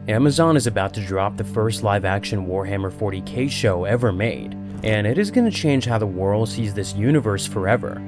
Amazon is about to drop the first live-action Warhammer 40k show ever made, and it is going to change how the world sees this universe forever.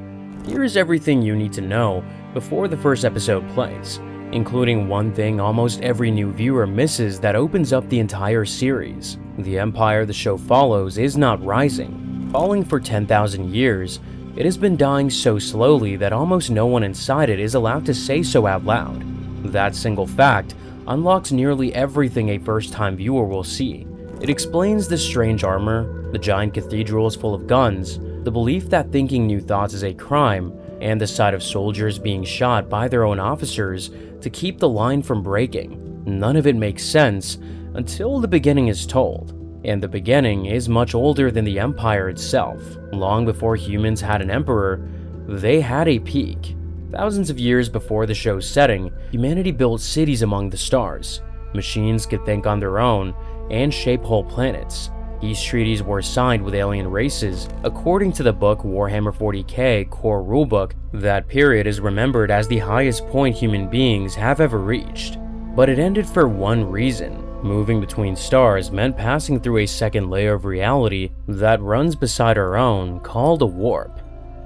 Here is everything you need to know before the first episode plays, including one thing almost every new viewer misses that opens up the entire series. The empire the show follows is not rising. Falling for 10,000 years, it has been dying so slowly that almost no one inside it is allowed to say so out loud. That single fact unlocks nearly everything a first-time viewer will see. It explains the strange armor, the giant cathedrals full of guns, the belief that thinking new thoughts is a crime, and the sight of soldiers being shot by their own officers to keep the line from breaking. None of it makes sense until the beginning is told. And the beginning is much older than the Empire itself. Long before humans had an emperor, they had a peak. Thousands of years before the show's setting, humanity built cities among the stars. Machines could think on their own and shape whole planets. Peace treaties were signed with alien races. According to the book Warhammer 40k Core Rulebook, that period is remembered as the highest point human beings have ever reached. But it ended for one reason. Moving between stars meant passing through a second layer of reality that runs beside our own, called a warp.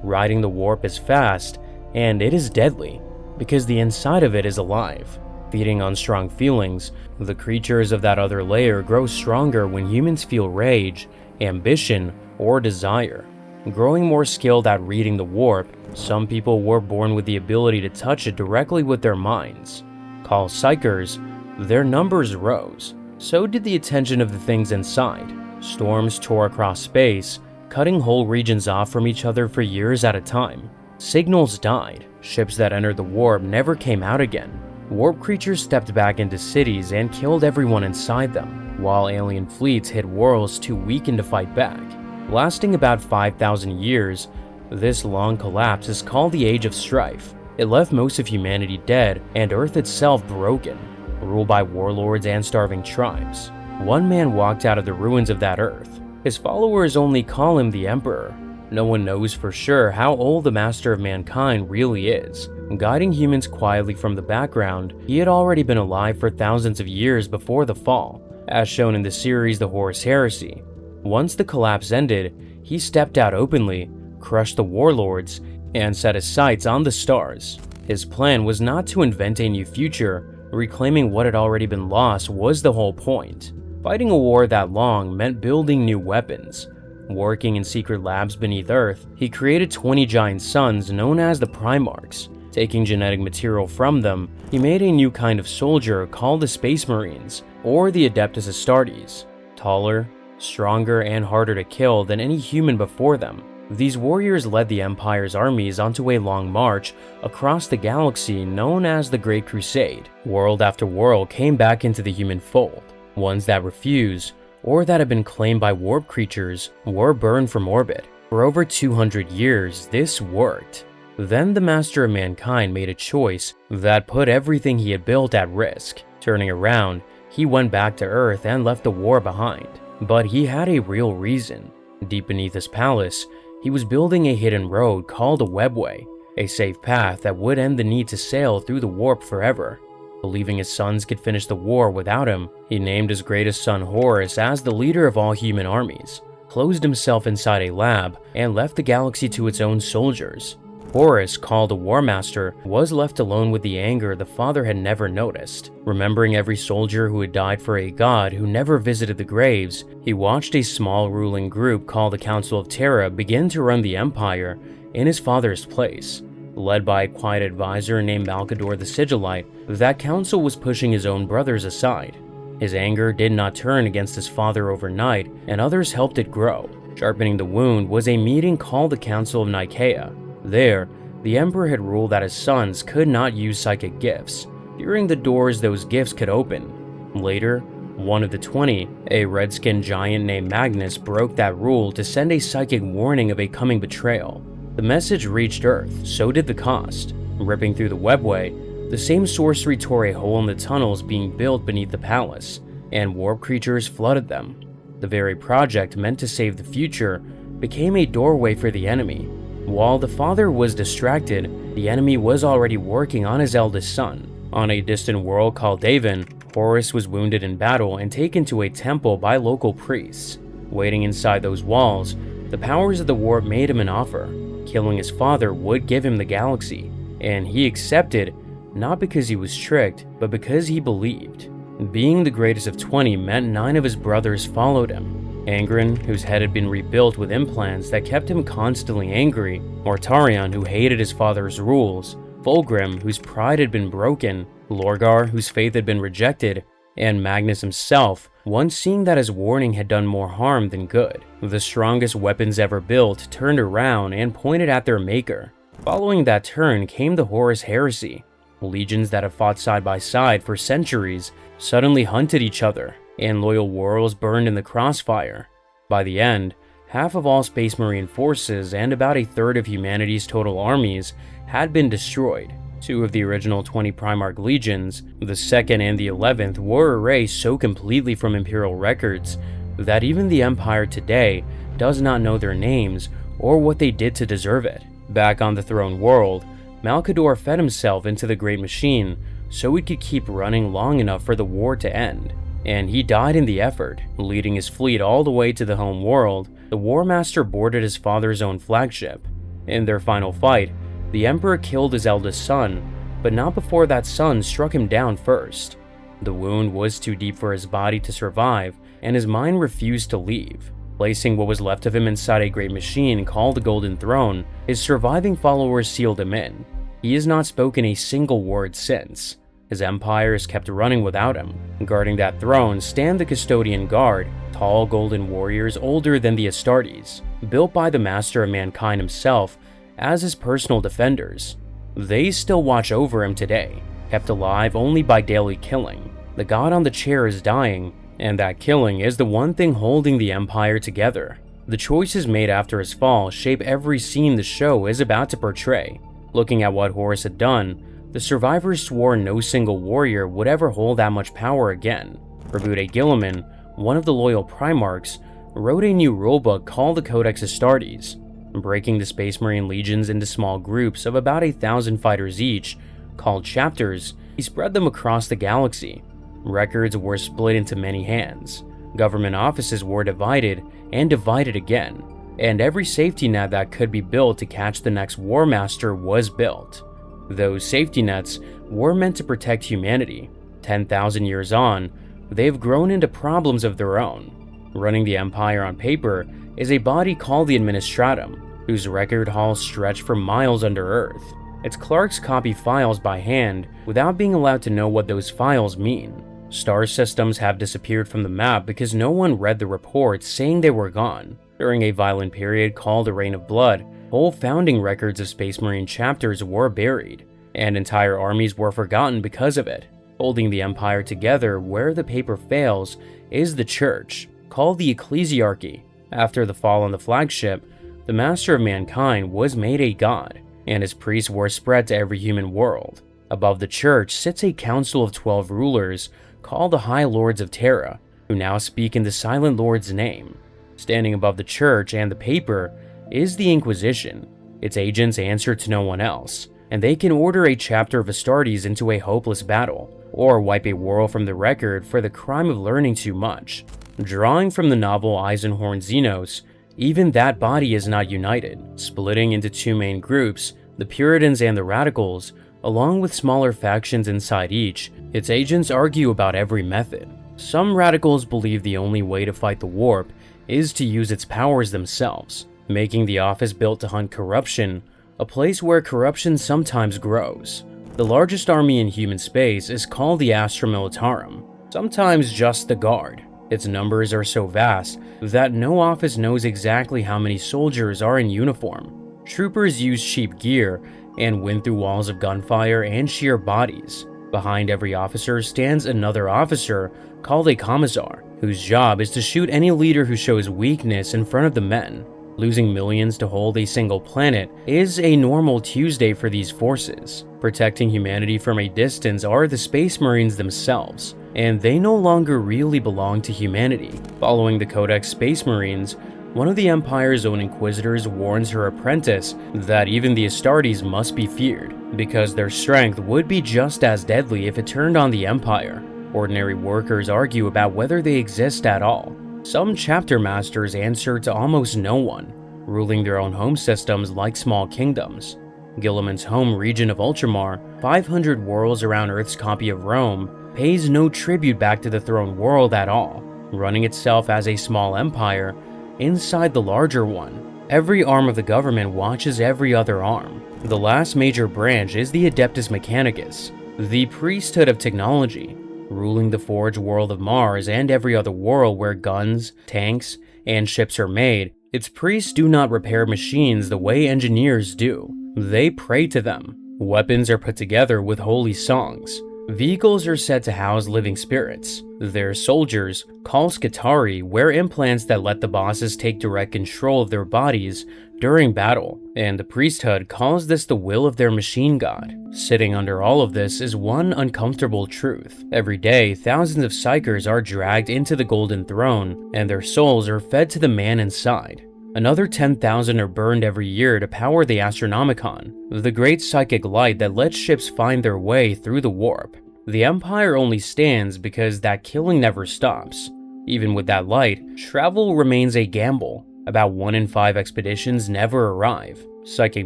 Riding the warp is fast, and it is deadly, because the inside of it is alive. Feeding on strong feelings, the creatures of that other layer grow stronger when humans feel rage, ambition, or desire. Growing more skilled at reading the warp, some people were born with the ability to touch it directly with their minds. Called psychers, their numbers rose. So did the attention of the things inside. Storms tore across space, cutting whole regions off from each other for years at a time. Signals died. Ships that entered the warp never came out again. Warp creatures stepped back into cities and killed everyone inside them, while alien fleets hit worlds too weakened to fight back. Lasting about 5,000 years, this long collapse is called the Age of Strife. It left most of humanity dead and Earth itself broken, ruled by warlords and starving tribes. One man walked out of the ruins of that Earth. His followers only call him the Emperor. No one knows for sure how old the Master of Mankind really is. Guiding humans quietly from the background, he had already been alive for thousands of years before the fall, as shown in the series The Horus Heresy. Once the collapse ended, he stepped out openly, crushed the warlords, and set his sights on the stars. His plan was not to invent a new future. Reclaiming what had already been lost was the whole point. Fighting a war that long meant building new weapons. Working in secret labs beneath Earth, he created 20 giant suns known as the primarchs. Taking genetic material from them, he made a new kind of soldier called the Space Marines, or the Adeptus Astartes. Taller, stronger, and harder to kill than any human before them. These warriors led the Empire's armies onto a long march across the galaxy known as the Great Crusade. World after world came back into the human fold. Ones that refused, or that had been claimed by warp creatures, were burned from orbit. For over 200 years, this worked. Then the Master of Mankind made a choice that put everything he had built at risk. Turning around, he went back to Earth and left the war behind. But he had a real reason. Deep beneath his palace, he was building a hidden road called a webway, a safe path that would end the need to sail through the warp forever. Believing his sons could finish the war without him, he named his greatest son Horus as the leader of all human armies, closed himself inside a lab, and left the galaxy to its own soldiers. Horus, called a War Master, was left alone with the anger the father had never noticed. Remembering every soldier who had died for a god who never visited the graves, he watched a small ruling group called the Council of Terra begin to run the Empire in his father's place. Led by a quiet advisor named Malcador the Sigillite, that council was pushing his own brothers aside. His anger did not turn against his father overnight, and others helped it grow. Sharpening the wound was a meeting called the Council of Nicaea. There, the Emperor had ruled that his sons could not use psychic gifts, fearing the doors those gifts could open. Later, one of the 20, a red-skinned giant named Magnus, broke that rule to send a psychic warning of a coming betrayal. The message reached Earth, so did the cost. Ripping through the webway, the same sorcery tore a hole in the tunnels being built beneath the palace, and warp creatures flooded them. The very project meant to save the future became a doorway for the enemy. While the father was distracted, the enemy was already working on his eldest son. On a distant world called Davin, Horus was wounded in battle and taken to a temple by local priests. Waiting inside those walls, the powers of the warp made him an offer. Killing his father would give him the galaxy, and he accepted, not because he was tricked, but because he believed. Being the greatest of 20 meant 9 of his brothers followed him. Angren, whose head had been rebuilt with implants that kept him constantly angry, Mortarion, who hated his father's rules, Fulgrim, whose pride had been broken, Lorgar, whose faith had been rejected, and Magnus himself, once seeing that his warning had done more harm than good. The strongest weapons ever built turned around and pointed at their maker. Following that turn came the Horus Heresy. Legions that have fought side by side for centuries suddenly hunted each other, and loyal worlds burned in the crossfire. By the end, half of all Space Marine forces and about a third of humanity's total armies had been destroyed. 2 of the original 20 Primarch legions, the 2nd and the 11th, were erased so completely from Imperial records that even the Empire today does not know their names or what they did to deserve it. Back on the throne world, Malkador fed himself into the Great Machine so it could keep running long enough for the war to end. And he died in the effort, leading his fleet all the way to the home world. The War Master boarded his father's own flagship. In their final fight, the Emperor killed his eldest son, but not before that son struck him down first. The wound was too deep for his body to survive, and his mind refused to leave. Placing what was left of him inside a great machine called the Golden Throne, his surviving followers sealed him in. He has not spoken a single word since. His empire has kept running without him. Guarding that throne stand the Custodian Guard, tall golden warriors older than the Astartes, built by the Master of Mankind himself as his personal defenders. They still watch over him today, kept alive only by daily killing. The god on the chair is dying, and that killing is the one thing holding the Empire together. The choices made after his fall shape every scene the show is about to portray. Looking at what Horus had done, the survivors swore no single warrior would ever hold that much power again. Rebude Gilliman, one of the loyal Primarchs, wrote a new rulebook called the Codex Astartes, breaking the Space Marine legions into small groups of about 1,000 fighters each, called chapters. He spread them across the galaxy. Records were split into many hands. Government offices were divided and divided again, and every safety net that could be built to catch the next War Master was built. Those safety nets were meant to protect humanity. 10,000 years on, they've grown into problems of their own. Running the Empire on paper is a body called the Administratum, whose record halls stretch for miles under Earth. Its clerks copy files by hand without being allowed to know what those files mean. Star systems have disappeared from the map because no one read the reports saying they were gone. During a violent period called the Reign of Blood, whole founding records of Space Marine chapters were buried, and entire armies were forgotten because of it. Holding the Empire together where the paper fails is the Church, called the Ecclesiarchy. After the fall on the flagship, the Master of Mankind was made a god, and his priests were spread to every human world. Above the Church sits a council of 12 rulers called the High Lords of Terra, who now speak in the Silent Lord's name. Standing above the Church and the paper is the Inquisition. Its agents answer to no one else, and they can order a chapter of Astartes into a hopeless battle, or wipe a world from the record for the crime of learning too much. Drawing from the novel Eisenhorn Xenos, even that body is not united, splitting into 2 main groups, the Puritans and the Radicals, along with smaller factions inside each. Its agents argue about every method. Some Radicals believe the only way to fight the warp is to use its powers themselves, making the office built to hunt corruption a place where corruption sometimes grows. The largest army in human space is called the Astra Militarum, sometimes just the Guard. Its numbers are so vast that no office knows exactly how many soldiers are in uniform. Troopers use cheap gear and win through walls of gunfire and sheer bodies. Behind every officer stands another officer called a Commissar, whose job is to shoot any leader who shows weakness in front of the men. Losing millions to hold a single planet is a normal Tuesday for these forces. Protecting humanity from a distance are the Space Marines themselves, and they no longer really belong to humanity. Following the Codex Space Marines, one of the Empire's own Inquisitors warns her apprentice that even the Astartes must be feared, because their strength would be just as deadly if it turned on the Empire. Ordinary workers argue about whether they exist at all. Some chapter masters answer to almost no one, ruling their own home systems like small kingdoms. Gilliman's home region of Ultramar, 500 worlds around Earth's copy of Rome, pays no tribute back to the throne world at all, running itself as a small empire inside the larger one. Every arm of the government watches every other arm. The last major branch is the Adeptus Mechanicus, the priesthood of technology, ruling the forge world of Mars and every other world where guns, tanks, and ships are made. Its priests do not repair machines the way engineers do. They pray to them. Weapons are put together with holy songs. Vehicles are said to house living spirits. Their soldiers, called Scutari, wear implants that let the bosses take direct control of their bodies during battle, and the priesthood calls this the will of their machine god. Sitting under all of this is one uncomfortable truth. Every day, thousands of psychers are dragged into the Golden Throne, and their souls are fed to the man inside. Another 10,000 are burned every year to power the Astronomicon, the great psychic light that lets ships find their way through the warp. The Empire only stands because that killing never stops. Even with that light, travel remains a gamble. About 1 in 5 expeditions never arrive. Psychic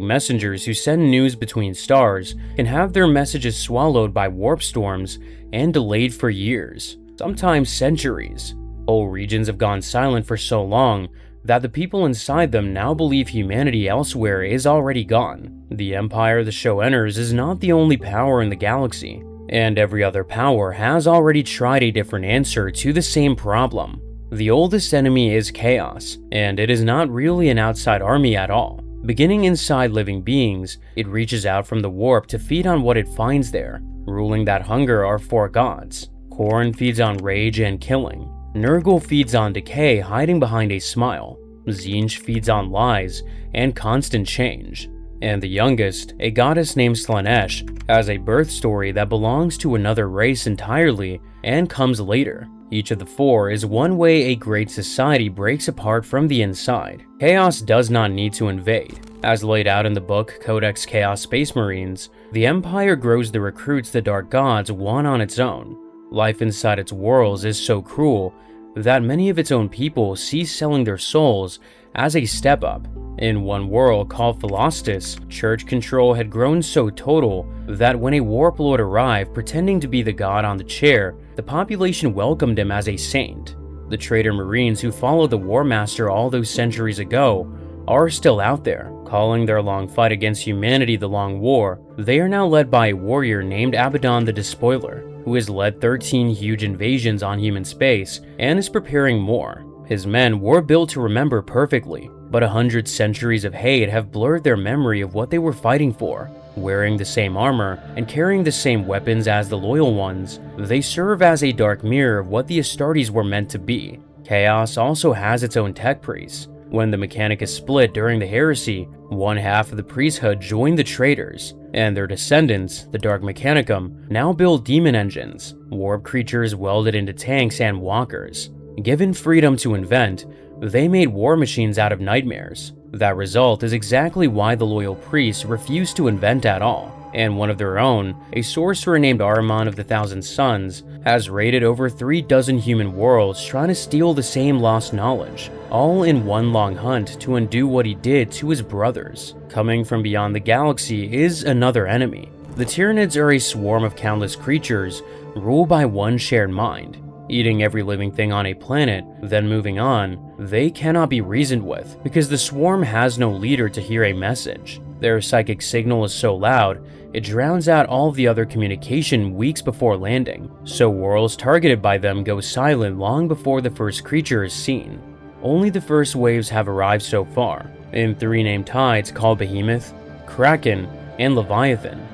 messengers who send news between stars can have their messages swallowed by warp storms and delayed for years, sometimes centuries. Whole regions have gone silent for so long that the people inside them now believe humanity elsewhere is already gone. The empire the show enters is not the only power in the galaxy, and every other power has already tried a different answer to the same problem. The oldest enemy is chaos, and it is not really an outside army at all. Beginning inside living beings, it reaches out from the warp to feed on what it finds there. Ruling that hunger are 4 gods. Khorne feeds on rage and killing. Nurgle feeds on decay, hiding behind a smile. Tzeentch feeds on lies and constant change. And the youngest, a goddess named Slaanesh, has a birth story that belongs to another race entirely and comes later. Each of the 4 is one way a great society breaks apart from the inside. Chaos does not need to invade. As laid out in the book Codex Chaos Space Marines, the Empire grows the recruits the Dark Gods want on its own. Life inside its worlds is so cruel that many of its own people see selling their souls as a step up. In one world called Philostus, church control had grown so total that when a warp lord arrived pretending to be the god on the chair, the population welcomed him as a saint. The traitor marines who followed the war master all those centuries ago are still out there, calling their long fight against humanity the Long War. They are now led by a warrior named Abaddon the Despoiler, who has led 13 huge invasions on human space and is preparing more. His men were built to remember perfectly, but 100 centuries of hate have blurred their memory of what they were fighting for. Wearing the same armor and carrying the same weapons as the loyal ones, they serve as a dark mirror of what the Astartes were meant to be. Chaos also has its own tech priests. When the Mechanicus split during the Heresy, one half of the priesthood joined the traitors, and their descendants, the Dark Mechanicum, now build demon engines, warp creatures welded into tanks and walkers. Given freedom to invent, they made war machines out of nightmares. That result is exactly why the loyal priests refused to invent at all, and one of their own, a sorcerer named Ahriman of the Thousand Suns, has raided over 3 dozen human worlds trying to steal the same lost knowledge, all in one long hunt to undo what he did to his brothers. Coming from beyond the galaxy is another enemy. The Tyranids are a swarm of countless creatures ruled by one shared mind. Eating every living thing on a planet, then moving on, they cannot be reasoned with because the swarm has no leader to hear a message. Their psychic signal is so loud, it drowns out all the other communication weeks before landing, so worlds targeted by them go silent long before the first creature is seen. Only the first waves have arrived so far, in 3 named tides called Behemoth, Kraken, and Leviathan.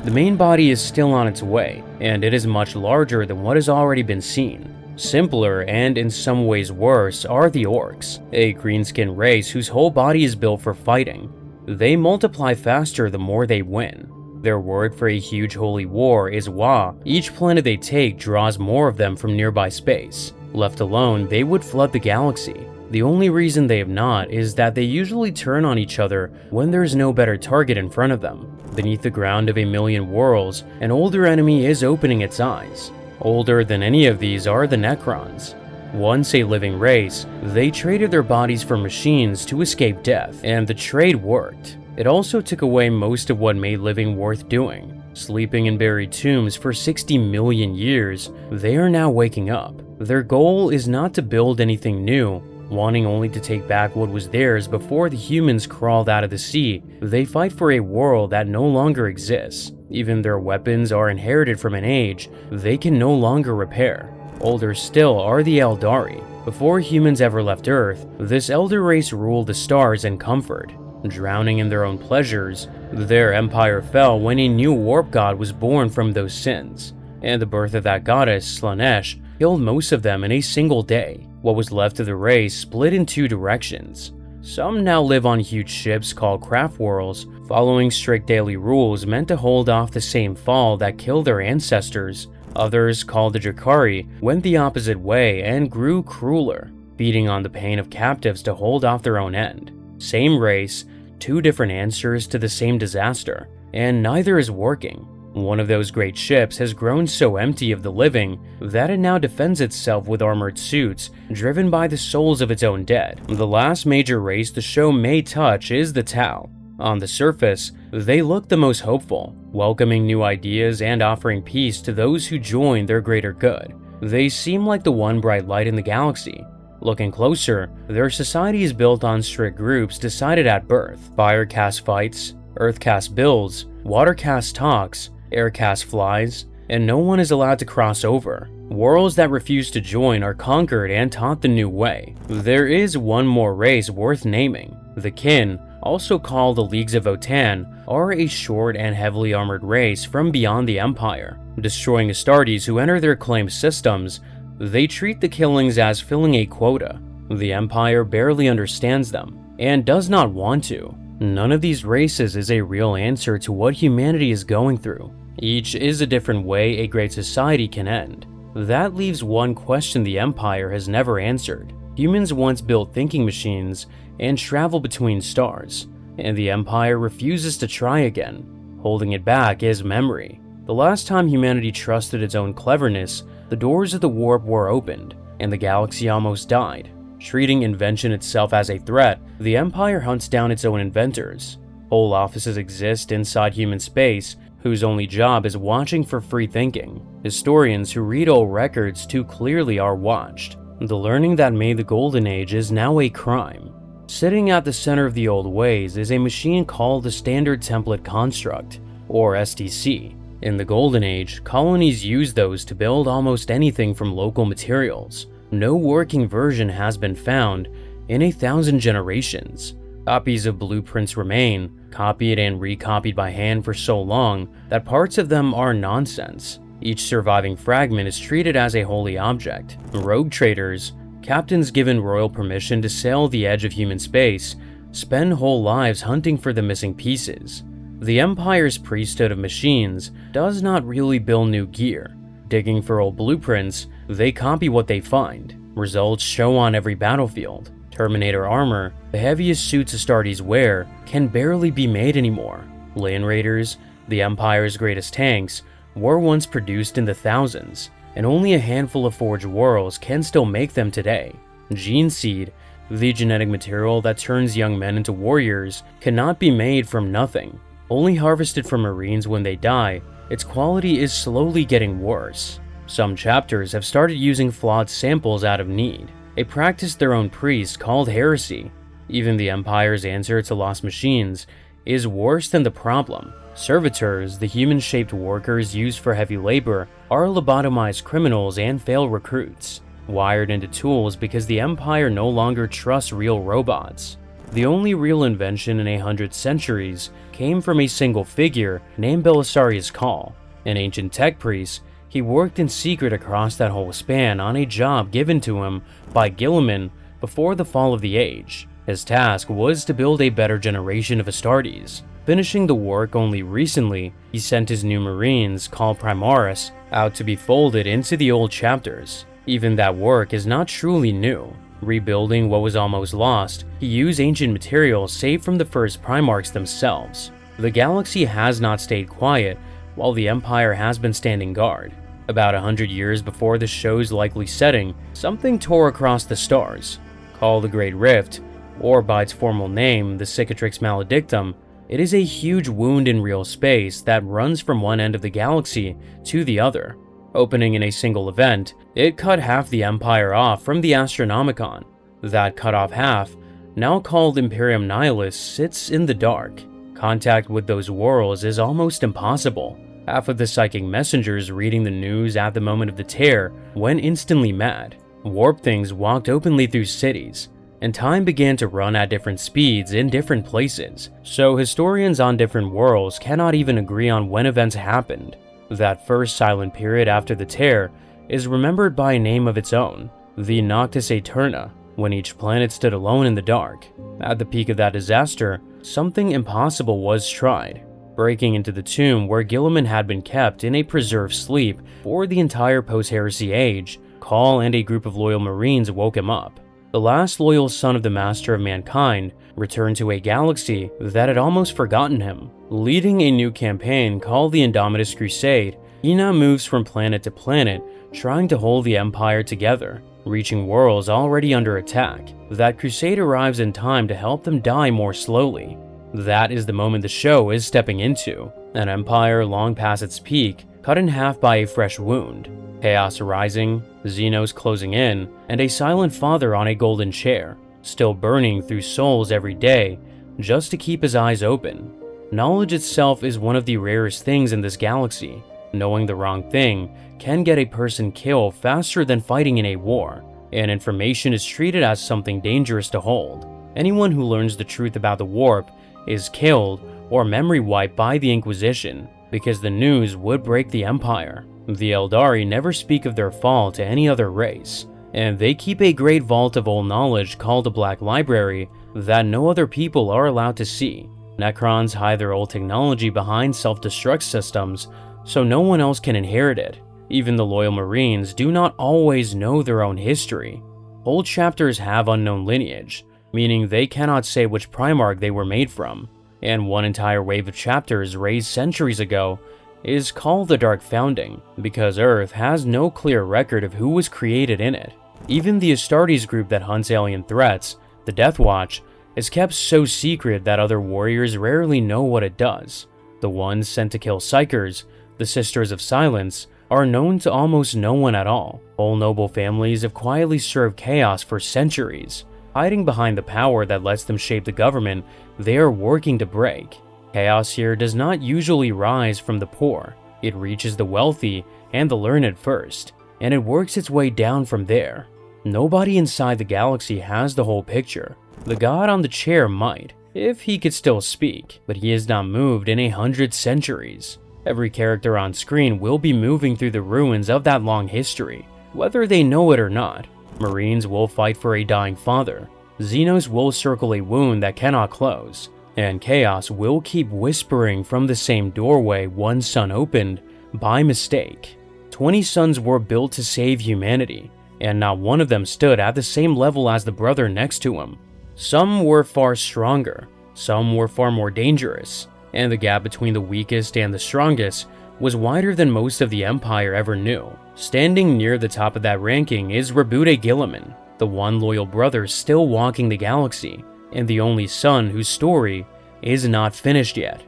The main body is still on its way, and it is much larger than what has already been seen. Simpler, and in some ways worse, are the Orcs, a green-skinned race whose whole body is built for fighting. They multiply faster the more they win. Their word for a huge holy war is Wa. Each planet they take draws more of them from nearby space. Left alone, they would flood the galaxy. The only reason they have not is that they usually turn on each other when there's no better target in front of them. Beneath the ground of a million worlds, an older enemy is opening its eyes. Older than any of these are the Necrons. Once a living race, they traded their bodies for machines to escape death, and the trade worked. It also took away most of what made living worth doing. Sleeping in buried tombs for 60 million years, they are now waking up. Their goal is not to build anything new, wanting only to take back what was theirs before the humans crawled out of the sea. They fight for a world that no longer exists. Even their weapons are inherited from an age they can no longer repair. Older still are the Eldari. Before humans ever left Earth, this elder race ruled the stars in comfort. Drowning in their own pleasures, their empire fell when a new warp god was born from those sins, and the birth of that goddess, Slaanesh, killed most of them in a single day. What was left of the race split in two directions. Some now live on huge ships called craft worlds, following strict daily rules meant to hold off the same fall that killed their ancestors. Others, called the Drakari, went the opposite way and grew crueler, feeding on the pain of captives to hold off their own end. Same race, two different answers to the same disaster, and neither is working. One of those great ships has grown so empty of the living that it now defends itself with armored suits driven by the souls of its own dead. The last major race the show may touch is the Tau. On the surface, they look the most hopeful, welcoming new ideas and offering peace to those who join their greater good. They seem like the one bright light in the galaxy. Looking closer, their society is built on strict groups decided at birth. Fire caste fights, earth caste builds, water caste talks, air caste flies, and no one is allowed to cross over. Worlds that refuse to join are conquered and taught the new way. There is one more race worth naming. The Kin, also called the Leagues of Votan, are a short and heavily armored race from beyond the Empire. Destroying Astartes who enter their claimed systems, they treat the killings as filling a quota. The Empire barely understands them, and does not want to. None of these races is a real answer to what humanity is going through. Each is a different way a great society can end. That leaves one question the Empire has never answered. Humans once built thinking machines and travel between stars, and the Empire refuses to try again. Holding it back is memory. The last time humanity trusted its own cleverness, the doors of the warp were opened, and the galaxy almost died. Treating invention itself as a threat, the Empire hunts down its own inventors. Whole offices exist inside human space, whose only job is watching for free thinking. Historians who read old records too clearly are watched. The learning that made the Golden Age is now a crime. Sitting at the center of the old ways is a machine called the Standard Template Construct, or STC. In the Golden Age, colonies used those to build almost anything from local materials. No working version has been found in 1,000 generations. Copies of blueprints remain, copied and recopied by hand for so long that parts of them are nonsense. Each surviving fragment is treated as a holy object. Rogue traders, captains given royal permission to sail the edge of human space, spend whole lives hunting for the missing pieces. The Empire's priesthood of machines does not really build new gear. Digging for old blueprints, they copy what they find. Results show on every battlefield. Terminator armor, the heaviest suits Astartes wear, can barely be made anymore. Land Raiders, the Empire's greatest tanks, were once produced in the thousands, and only a handful of forged worlds can still make them today. Gene Seed, the genetic material that turns young men into warriors, cannot be made from nothing. Only harvested from Marines when they die, its quality is slowly getting worse. Some chapters have started using flawed samples out of need, a practice their own priests called Heresy. Even the Empire's answer to lost machines is worse than the problem. Servitors, the human-shaped workers used for heavy labor, are lobotomized criminals and failed recruits, wired into tools because the Empire no longer trusts real robots. The only real invention in 100 centuries came from a single figure named Belisarius Cawl, an ancient tech priest. He worked in secret across that whole span on a job given to him by Gilliman before the fall of the age. His task was to build a better generation of Astartes. Finishing the work only recently, he sent his new Marines, called primarchs, out to be folded into the old chapters. Even that work is not truly new. Rebuilding what was almost lost, he used ancient materials saved from the first primarchs themselves. The galaxy has not stayed quiet, while the Empire has been standing guard. About 100 years before the show's likely setting, something tore across the stars. Called the Great Rift, or by its formal name, the Cicatrix Maledictum, it is a huge wound in real space that runs from one end of the galaxy to the other. Opening in a single event, it cut half the Empire off from the Astronomicon. That cut off half, now called Imperium Nihilus, sits in the dark. Contact with those worlds is almost impossible. Half of the psychic messengers reading the news at the moment of the tear went instantly mad. Warp things walked openly through cities, and time began to run at different speeds in different places, so historians on different worlds cannot even agree on when events happened. That first silent period after the tear is remembered by a name of its own, the Noctis Aeterna, when each planet stood alone in the dark. At the peak of that disaster, something impossible was tried. Breaking into the tomb where Guilliman had been kept in a preserved sleep for the entire post-Heresy age, Call and a group of loyal Marines woke him up. The last loyal son of the Master of Mankind returned to a galaxy that had almost forgotten him. Leading a new campaign called the Indomitus Crusade, he now moves from planet to planet, trying to hold the Empire together, reaching worlds already under attack. That crusade arrives in time to help them die more slowly. That is the moment the show is stepping into, an empire long past its peak, cut in half by a fresh wound. Chaos rising, Xenos closing in, and a silent father on a golden chair, still burning through souls every day, just to keep his eyes open. Knowledge itself is one of the rarest things in this galaxy. Knowing the wrong thing can get a person killed faster than fighting in a war, and information is treated as something dangerous to hold. Anyone who learns the truth about the warp is killed or memory wiped by the Inquisition, because the news would break the Empire. The Eldari never speak of their fall to any other race, and they keep a great vault of old knowledge called the Black Library that no other people are allowed to see. Necrons hide their old technology behind self-destruct systems, so no one else can inherit it. Even the loyal Marines do not always know their own history. Whole chapters have unknown lineage, meaning they cannot say which Primarch they were made from, and one entire wave of chapters raised centuries ago is called the Dark Founding, because Earth has no clear record of who was created in it. Even the Astartes group that hunts alien threats, the Death Watch, is kept so secret that other warriors rarely know what it does. The ones sent to kill Psykers, the Sisters of Silence, are known to almost no one at all. Whole noble families have quietly served chaos for centuries, hiding behind the power that lets them shape the government they are working to break. Chaos here does not usually rise from the poor. It reaches the wealthy and the learned first, and it works its way down from there. Nobody inside the galaxy has the whole picture. The god on the chair might, if he could still speak, but he has not moved in 100 centuries. Every character on screen will be moving through the ruins of that long history, whether they know it or not. Marines will fight for a dying father. Xenos will circle a wound that cannot close. And Chaos will keep whispering from the same doorway one sun opened by mistake. 20 suns were built to save humanity, and not one of them stood at the same level as the brother next to him. Some were far stronger, some were far more dangerous, and the gap between the weakest and the strongest was wider than most of the Empire ever knew. Standing near the top of that ranking is Rebude Guilliman, the one loyal brother still walking the galaxy, and the only son whose story is not finished yet.